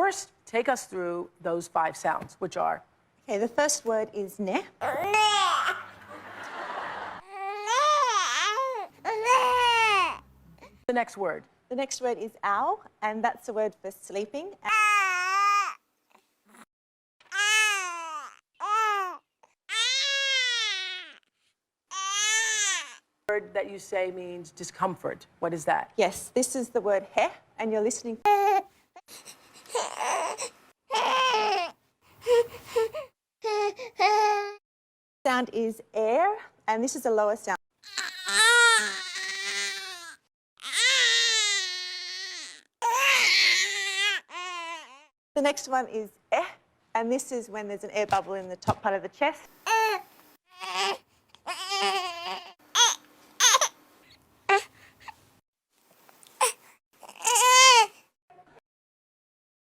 First, take us through those 5 sounds, which are? Okay, the first word is ne. The next word? The next word is ow, and that's a word for sleeping. Word that you say means discomfort. What is that? Yes, this is the word he, and you're listening. Sound is air, and this is a lower sound. The next one is and this is when there's an air bubble in the top part of the chest.